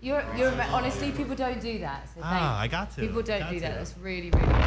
Honestly, people don't do that. So I got to. People don't do that. That's really, really great.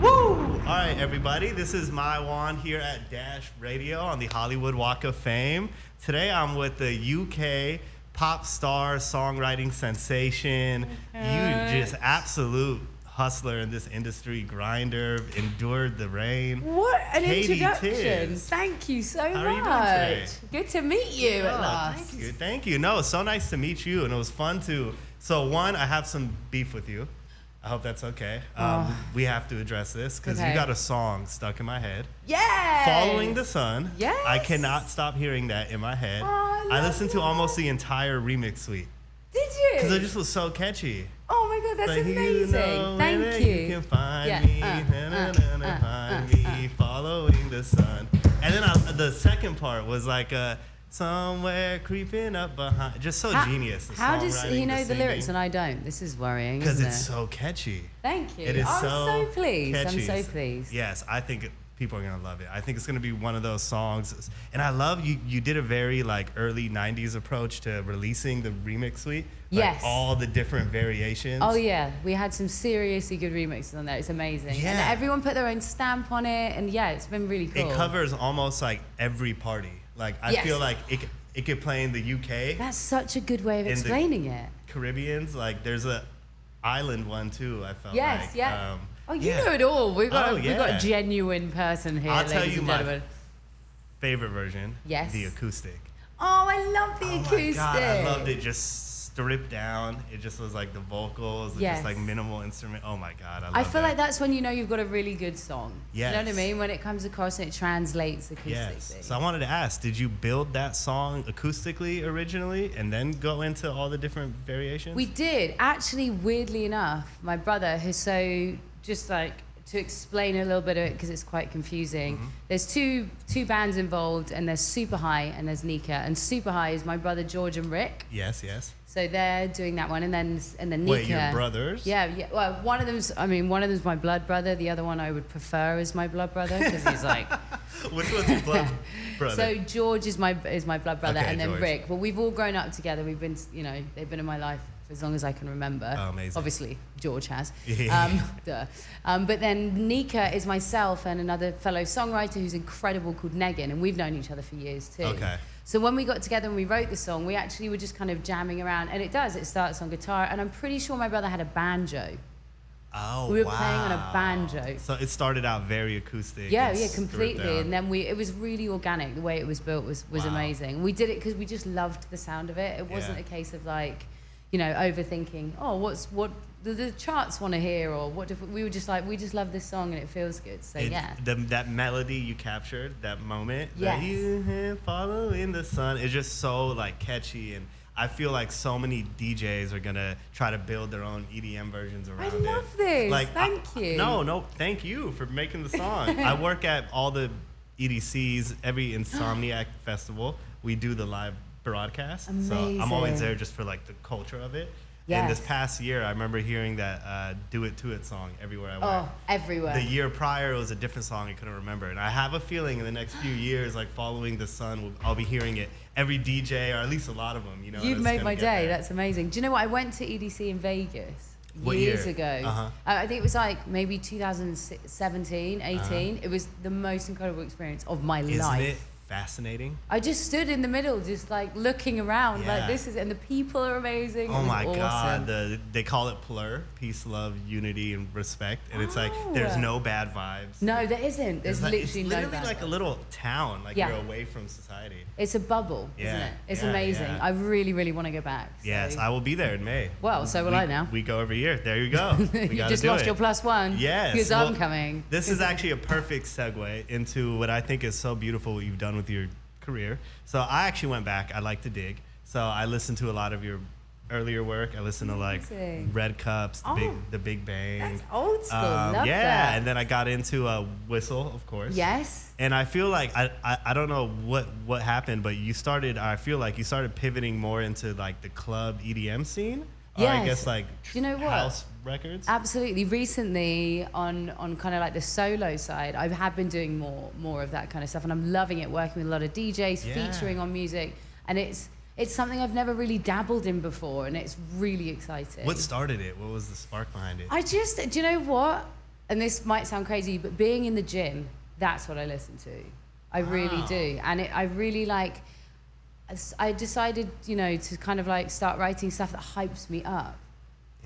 Woo! All right, everybody. This is My Juan here at Dash Radio on the Hollywood Walk of Fame. Today, I'm with the UK pop star, songwriting sensation. You just absolute hustler in this industry, grinder, endured the rain. What an Katy introduction. Tiz. Thank you so much. How are you doing today? Good to meet you at last. Thank you. No, it's so nice to meet you, and it was fun to. So one, I have some beef with you. I hope that's okay. We have to address this because you got a song stuck in my head. Yeah. Following the Sun. Yes. I cannot stop hearing that in my head. Oh, I listened to almost the entire remix suite. Did you? Because it just was so catchy. Oh my God, that's like, amazing. You know, Thank you. You can find me, find me, following the sun. And then the second part was like somewhere creeping up behind. Just so genius. How does he know the lyrics and I don't? This is worrying. Because it's so catchy. Thank you. It is I'm so pleased. catchy. I'm so pleased. Yes, I think people are gonna love it. I think it's gonna be one of those songs. And I love you did a very like early 90s approach to releasing the remix suite. Like Yes. all the different variations. Oh yeah, we had some seriously good remixes on there. It's amazing. Yeah. And everyone put their own stamp on it, and yeah, it's been really cool. It covers almost like every party. Like I feel like it could play in the UK. That's such a good way of explaining it. Caribbeans, like there's a island one too. I felt Yes, like. yeah. You know it all. We've got a genuine person here. I'll tell you my gentlemen. favorite version. Yes. The acoustic. Oh, I love the acoustic. My God, I loved it. Just stripped down. It just was like the vocals, just like minimal instrument. Oh my God, I feel like that's when you know you've got a really good song. Yes. You know what I mean? When it comes across and it translates acoustically. Yes. So I wanted to ask, did you build that song acoustically originally and then go into all the different variations? We did. Actually, weirdly enough, my brother, who's so just like, to explain a little bit of it because it's quite confusing. There's two bands involved, and there's Super High and there's Neeka. And Super High is my brother George and Rick. Yes, yes. So they're doing that one, and then Neeka. Wait, your brothers? Yeah. Well, one of them's my blood brother. The other one I would prefer as my blood brother because he's like. Which one's your blood brother? So George is my blood brother, and then George. Rick. Well, we've all grown up together. We've been, they've been in my life for as long as I can remember. Oh, amazing. Obviously, George has. Duh. But then Neeka is myself and another fellow songwriter who's incredible called Negan, and we've known each other for years too. Okay. So when we got together and we wrote the song, we actually were just kind of jamming around, and it starts on guitar, and I'm pretty sure my brother had a banjo. Oh, we were playing on a banjo. So it started out very acoustic. Yeah, completely. And then it was really organic. The way it was built was amazing. We did it because we just loved the sound of it. It wasn't a case of like, overthinking, what the charts want to hear, or we were just like, we just love this song and it feels good. So that melody you captured, that moment, yes. that you following the sun, is just so like catchy, and I feel like so many DJs are gonna try to build their own EDM versions around it. I love this. Like, thank you. No, thank you for making the song. I work at all the EDCs, every Insomniac festival. We do the live broadcast. Amazing. So I'm always there just for like the culture of it. Yes. And this past year, I remember hearing that Do It To It song everywhere I went. Oh, everywhere. The year prior, it was a different song I couldn't remember. And I have a feeling in the next few years, like Following the Sun, I'll be hearing it. Every DJ, or at least a lot of them, You've made my day. That's amazing. Do you know what? I went to EDC in Vegas years ago. I think it was like maybe 2017, 18. It was the most incredible experience of my life. Isn't it fascinating? I just stood in the middle, just like looking around, like this is, and the people are amazing. Oh my awesome. God, they call it PLUR, peace, love, unity, and respect, and it's like there's no bad vibes. No, there isn't. There's literally it's no literally bad like vibes. a little town, like you're away from society. It's a bubble, isn't it? It's amazing. I really, really want to go back. So. Yes, I will be there in May. Well, so will I now. We go every year. There you go. We you just lost your +1. Yes. Because I'm coming. This is actually a perfect segue into what I think is so beautiful what you've done with your career. So I actually went back. I like to dig. So I listened to a lot of your earlier work. I listened to like Red Cups, the Big Bang. That's old school. Love that. And then I got into Whistle, of course. Yes. And I feel like I don't know what happened, but I feel like you started pivoting more into like the club EDM scene. Or I guess like you know what? house records. Absolutely. Recently, on kind of like the solo side, I have been doing more of that kind of stuff, and I'm loving it. Working with a lot of DJs, featuring on music, and it's something I've never really dabbled in before, and it's really exciting. What started it? What was the spark behind it? Do you know what? And this might sound crazy, but being in the gym, that's what I listen to. I really do. And I really like, I decided, you know, to kind of like start writing stuff that hypes me up.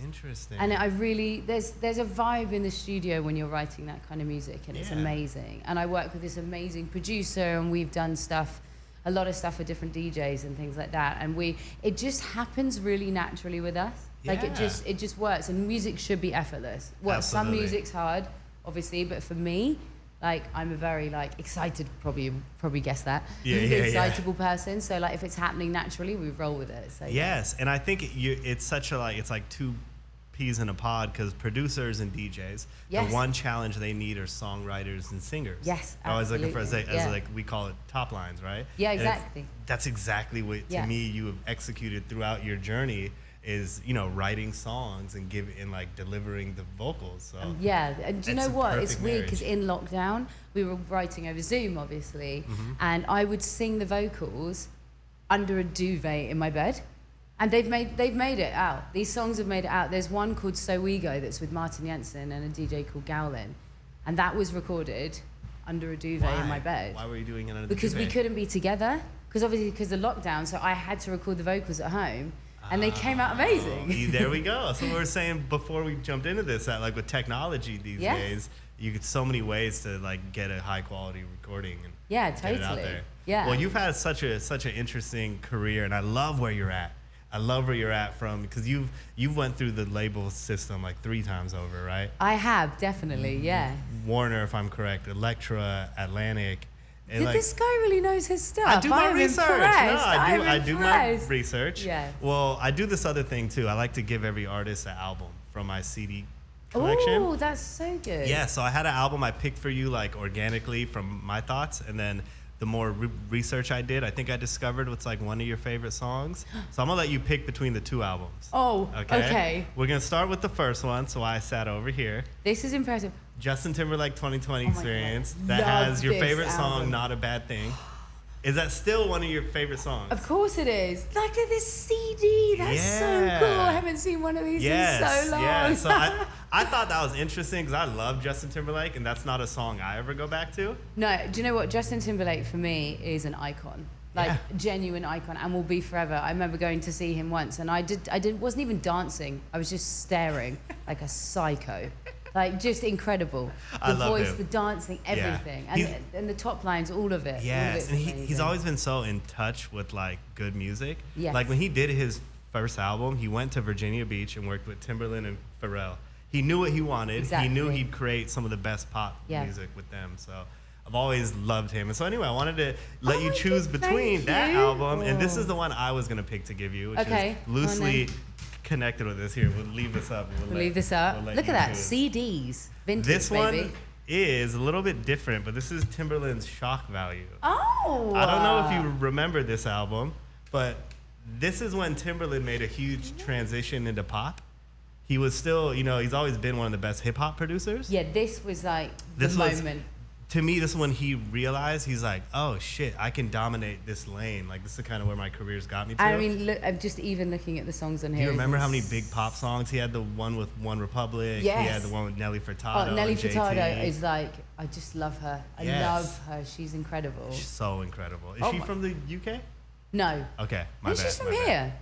Interesting. And I really, there's a vibe in the studio when you're writing that kind of music, and it's amazing. And I work with this amazing producer, and we've done a lot of stuff with different DJs and things like that. And it just happens really naturally with us. Like it just works. And music should be effortless. Some music's hard, obviously, but for me, like I'm a very like excited, probably guess that. Excitable person. So like if it's happening naturally, we roll with it. So yes, and I think it's such a it's like two peas in a pod, because producers and DJs, the one challenge they need are songwriters and singers. Yes, I was looking for as like we call it top lines, right? Yeah, exactly. That's exactly what to me you have executed throughout your journey. Is, you know, writing songs and like delivering the vocals. So and do you know what? It's weird because in lockdown we were writing over Zoom, obviously, and I would sing the vocals under a duvet in my bed, and they've made it out. These songs have made it out. There's one called So Ego that's with Martin Jensen and a DJ called Gowlin, and that was recorded under a duvet in my bed. Why were you doing it under the Because duvet? we couldn't be together, because of the lockdown, so I had to record the vocals at home. And they came out amazing. There we go. So we were saying before we jumped into this that like with technology these days, you get so many ways to like get a high quality recording and totally. get it out there. Yeah. Well, you've had such an interesting career, and I love where you're at. I love where you're at from, because you've went through the label system like 3 times over, right? I have, definitely, yeah. Warner, if I'm correct, Elektra, Atlantic. This guy really knows his stuff. I do my research. I do my research. Yeah. Well, I do this other thing too. I like to give every artist an album from my CD collection. Oh, that's so good. Yeah, so I had an album I picked for you like organically from my thoughts, and then the more research I did, I think I discovered what's like one of your favorite songs. So I'm gonna let you pick between the 2 albums. Oh, okay. We're gonna start with the first one, so I sat over here. This is impressive. Justin Timberlake 2020 Experience. God. That Love has your this favorite album. song, Not a Bad Thing. Is that still one of your favorite songs? Of course it is. Look at this CD. That's so cool. I haven't seen one of these in so long. Yeah, so I thought that was interesting, because I love Justin Timberlake, and that's not a song I ever go back to. No, do you know what? Justin Timberlake for me is an icon. Like genuine icon, and will be forever. I remember going to see him once, and I wasn't even dancing. I was just staring like a psycho. Like, just incredible. The voice, the dancing, everything. And the top lines, all of it. Yes, and he's always been so in touch with, like, good music. Yes. Like, when he did his first album, he went to Virginia Beach and worked with Timberland and Pharrell. He knew what he wanted. Exactly. He knew he'd create some of the best pop music with them. So I've always loved him. And so anyway, I wanted to let you choose between that album. And this is the one I was going to pick to give you, which is loosely connected with this. Here, we'll leave this up. We'll leave this up. Look at that, CDs, vintage, this baby. one is a little bit different, but this is Timberland's Shock Value. Oh! I don't know if you remember this album, but this is when Timberland made a huge transition into pop. He was still, you know, he's always been one of the best hip hop producers. Yeah, this was like the moment. To me, this is when he realized, he's like, oh shit, I can dominate this lane. Like, this is kind of where my career's got me to. I mean, look, I'm just even looking at the songs on here. Do you remember how many big pop songs? He had the one with One Republic. Yes. He had the one with Nelly Furtado. Oh, Nelly and Furtado JT. is like, I just love her. I love her. She's incredible. She's so incredible. Is she from the UK? No. Okay, my No, bad. she's from here.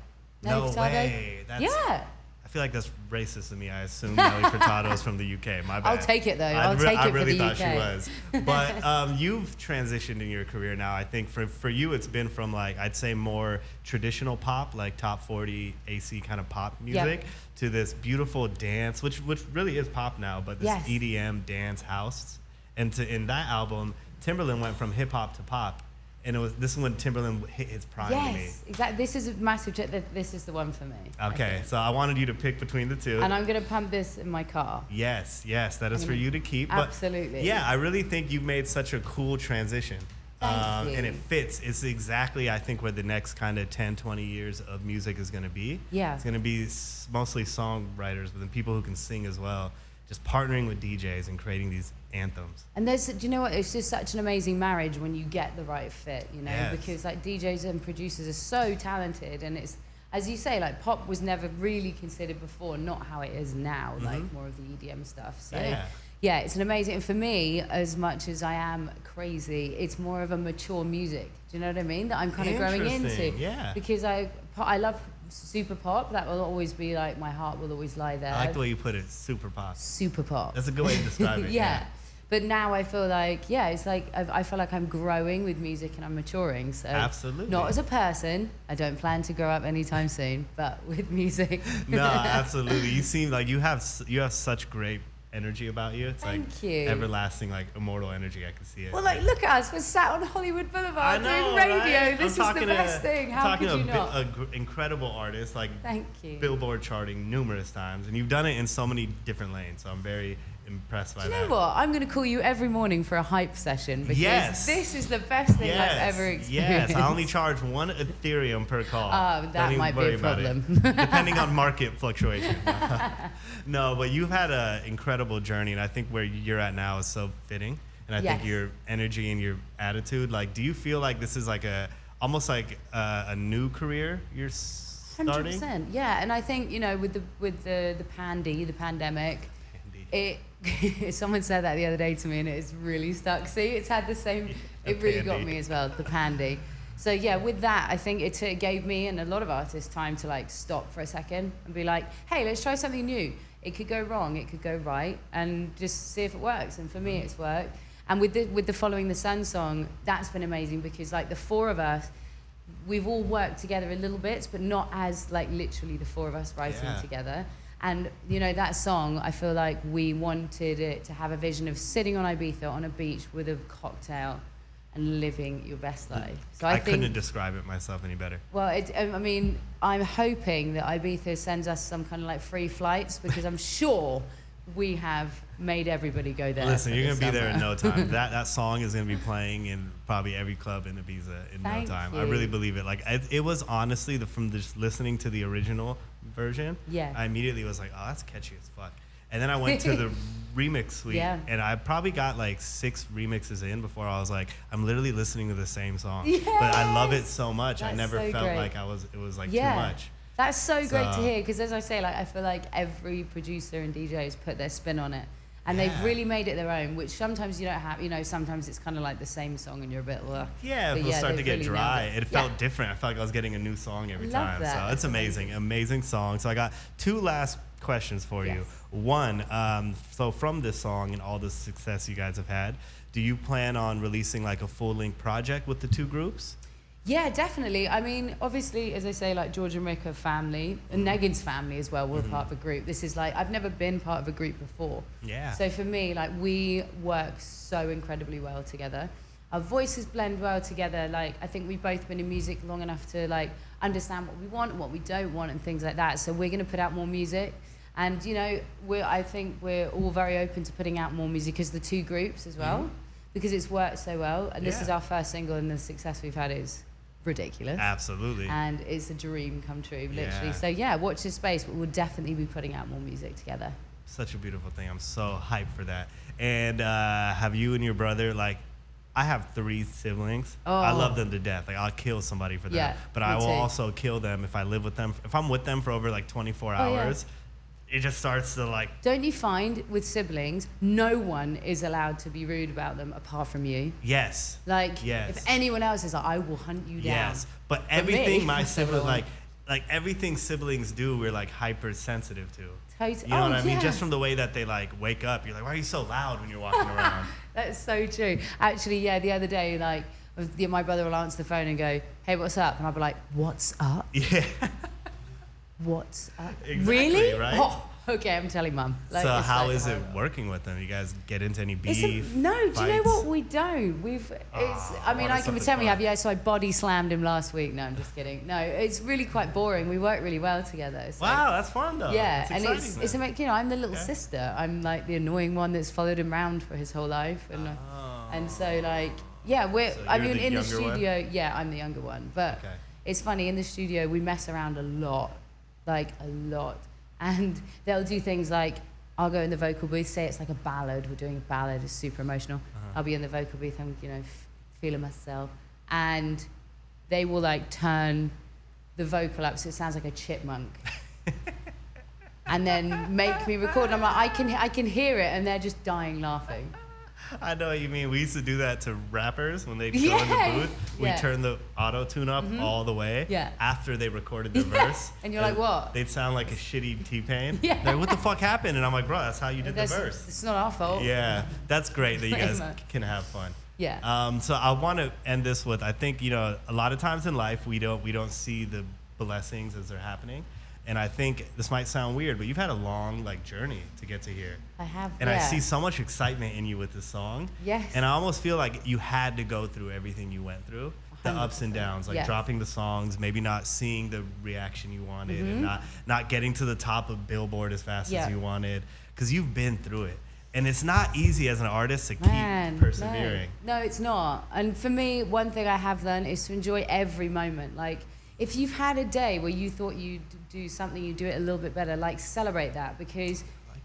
Nelly No Furtado. way. Yeah. I feel like that's racist of me. I assume Nelly Furtado is from the UK. My bad. I'll take it though. I'll take it I for really the thought UK. she was. But you've transitioned in your career now. I think for you, it's been from like, I'd say more traditional pop, like top 40 AC kind of pop music, to this beautiful dance, which really is pop now, but this EDM dance house. And in that album, Timberland went from hip hop to pop. And this is when Timberland hit his prime to me. Yes, exactly. This is a massive check. This is the one for me. Okay, so I wanted you to pick between the two. And I'm going to pump this in my car. Yes, that is for you to keep. Absolutely. But yeah, I really think you've made such a cool transition. Thank you. And it fits. It's exactly, I think, where the next kind of 10, 20 years of music is going to be. Yeah. It's going to be mostly songwriters, but then people who can sing as well. just partnering with DJs and creating these anthems. And do you know what? It's just such an amazing marriage when you get the right fit, you know, Yes. because like DJs and producers are so talented, and it's, as you say, like pop was never really considered before, not how it is now, like more of the EDM stuff. So yeah, it's an amazing, and for me, as much as I am crazy, it's more of a mature music. Do you know what I mean? That I'm kind of growing into. Yeah. Because I love super pop. That will always be like, my heart will always lie there. I like the way you put it, super pop. Super pop. That's a good way to describe it. Yeah. But now I feel like, yeah, it's like I feel like I'm growing with music and I'm maturing. So Absolutely. Not as a person. I don't plan to grow up anytime soon, but with music. No, absolutely. You seem like you have such great energy about you. It's Thank like you. everlasting, like immortal energy. I can see it. Well, like, look at us. We're sat on Hollywood Boulevard doing radio. Right? This is the best thing. How could you not? An incredible artist, like Thank you. Billboard charting numerous times, and you've done it in so many different lanes. So I'm very impressed by that. Do you know what? I'm going to call you every morning for a hype session because this is the best thing I've ever experienced. Yes, I only charge 1 Ethereum per call. That might be a problem. Depending on market fluctuation. No, but you've had an incredible journey, and I think where you're at now is so fitting. And I think your energy and your attitude, like, do you feel like this is like almost like a new career you're starting? 100%. Yeah, and I think, you know, with the pandemic, someone said that the other day to me, and it's really stuck. See, it's had the same. It really got me as well. The pandy. So yeah, with that, I think it gave me and a lot of artists time to like stop for a second and be like, hey, let's try something new. It could go wrong, it could go right, and just see if it works. And for me, it's worked. And with the Following the Sun song, that's been amazing because like the four of us, we've all worked together a little bit, but not as like literally the four of us writing together. And, you know, that song, I feel like we wanted it to have a vision of sitting on Ibiza on a beach with a cocktail and living your best life. So I think, couldn't describe it myself any better. Well, I mean, I'm hoping that Ibiza sends us some kind of like free flights because I'm sure we have made everybody go there. Listen, you're going to be there in no time. That song is going to be playing in probably every club in Ibiza in no time. I really believe it. Like, it was honestly, from just listening to the original version, I immediately was like, oh, that's catchy as fuck. And then I went to the remix suite, and I probably got like 6 remixes in before I was like, I'm literally listening to the same song. But I love it so much. I never felt like it was like too much. That's so great to hear, because as I say, like I feel like every producer and DJ has put their spin on it. And they've really made it their own, which sometimes you don't have, you know, sometimes it's kind of like the same song and you're a bit, ugh. Yeah, it'll start to get really dry. It felt different. I felt like I was getting a new song every time. That. So it's amazing, amazing song. So I got 2 last questions for you. One, so from this song and all the success you guys have had, do you plan on releasing like a full-length project with the 2 groups? Yeah, definitely. I mean, obviously, as I say, like George and Rick are family, and Negan's family as well. We're part of a group. This is like, I've never been part of a group before. Yeah. So for me, like, we work so incredibly well together. Our voices blend well together. Like, I think we've both been in music long enough to like understand what we want and what we don't want and things like that. So we're going to put out more music. And, you know, I think we're all very open to putting out more music as the 2 groups as well, because it's worked so well. And this is our first single, and the success we've had is ridiculous. Absolutely. And it's a dream come true, literally. So yeah, watch this space, but we'll definitely be putting out more music together. Such a beautiful thing. I'm so hyped for that. And have you and your brother, like, I have 3 siblings. I love them to death. Like, I'll kill somebody for them. But I will also kill them if I live with them. If I'm with them for over like 24 hours, it just starts to like... Don't you find with siblings, no one is allowed to be rude about them apart from you? Yes. Like, if anyone else is like, I will hunt you down. Yes, but everything my sibling, like everything siblings do, we're like hypersensitive to. Totally. You know what I mean? Just from the way that they like wake up, you're like, why are you so loud when you're walking around? That's so true. Actually, yeah, the other day, like, my brother will answer the phone and go, hey, what's up? And I'll be like, what's up? Yeah. What's up? Exactly, really? Right? Oh, okay, I'm telling Mum. Like, so how is it working with them? You guys get into any beef? No, do you know what? We don't. I mean, I can pretend we have. Yeah, so I body slammed him last week. No, I'm just kidding. No, it's really quite boring. We work really well together. So. Wow, that's fun though. Yeah, and it's you know, I'm the little sister. I'm like the annoying one that's followed him around for his whole life, and so like, yeah, I mean, in the studio, I'm the younger one, but it's funny, in the studio we mess around a lot. And they'll do things like, I'll go in the vocal booth, say it's like a ballad, we're doing a ballad, it's super emotional. I'll be in the vocal booth, I'm, feeling myself. And they will like turn the vocal up so it sounds like a chipmunk. And then make me record. And I'm like, I can hear it, and they're just dying laughing. I know what you mean. We used to do that to rappers when they'd go in the booth. We turn the auto-tune up all the way after they recorded their verse. And you're like, what? They'd sound like a shitty T-Pain. Yeah. Like, what the fuck happened? And I'm like, bro, that's how you did the verse. It's not our fault. Yeah, that's great that you guys can have fun. Yeah. So I want to end this with, I think, a lot of times in life we don't see the blessings as they're happening. And I think this might sound weird, but you've had a long journey to get to here. I have. And I see so much excitement in you with this song. Yes. And I almost feel like you had to go through everything you went through, the ups and downs, dropping the songs, maybe not seeing the reaction you wanted, and not getting to the top of Billboard as fast as you wanted, because you've been through it. And it's not easy as an artist to keep persevering. No, it's not. And for me, one thing I have learned is to enjoy every moment. Like, if you've had a day where you thought you'd do something, you do it a little bit better, celebrate that, because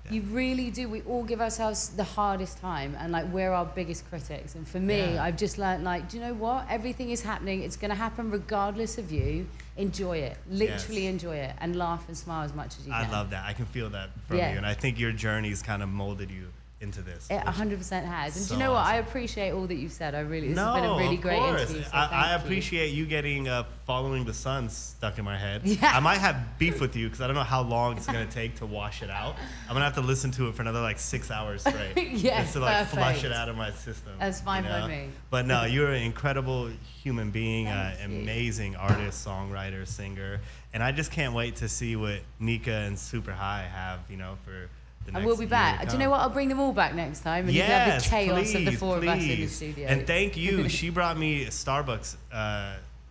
you really do. We all give ourselves the hardest time, and we're our biggest critics. And for me, I've just learned, do you know what? Everything is happening. It's going to happen regardless of you. Enjoy it. Literally enjoy it, and laugh and smile as much as you can. I love that. I can feel that from you. And I think your journey's kind of molded you into this. It 100% has. And do you know what? I appreciate all that you've said. This has been a really great interview. So I appreciate you getting Following the Sun stuck in my head. Yeah. I might have beef with you because I don't know how long it's going to take to wash it out. I'm going to have to listen to it for another 6 hours straight. Yes, just to flush it out of my system. That's fine by me. But no, you're an incredible human being, amazing artist, songwriter, singer. And I just can't wait to see what Neeka and Super High have, for and we'll be back. Do you know what? I'll bring them all back next time, and you can have the chaos of the four of us in the studio. And thank you. She brought me Starbucks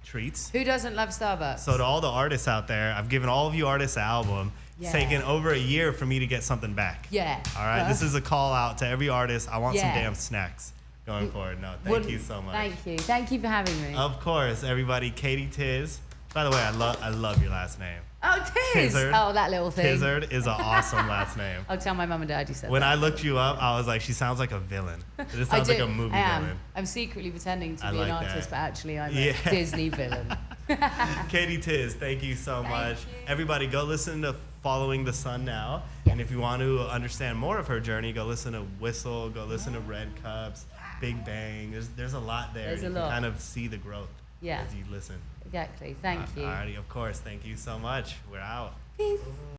treats. Who doesn't love Starbucks? So to all the artists out there, I've given all of you artists an album. It's taken over a year for me to get something back. Yeah. All right. This is a call out to every artist. I want some damn snacks going forward. No, thank you so much. Thank you. Thank you for having me. Of course, everybody. Katy Tiz. By the way, I love your last name. Oh, Tiz! Tizzard. Oh, that little thing. Tizzard is an awesome last name. I'll tell my mum and dad you said When that. I looked you up, I was like, she sounds like a villain. It sounds like a movie villain. I'm secretly pretending to be an artist, but actually I'm a Disney villain. Katy Tiz, thank you so much. Everybody, go listen to Following the Sun now. Yeah. And if you want to understand more of her journey, go listen to Whistle, go listen to Red Cups, Big Bang. There's a lot there. There's a you lot. can kind of see the growth as you listen. Exactly. Thank you. Alrighty, of course. Thank you so much. We're out. Peace.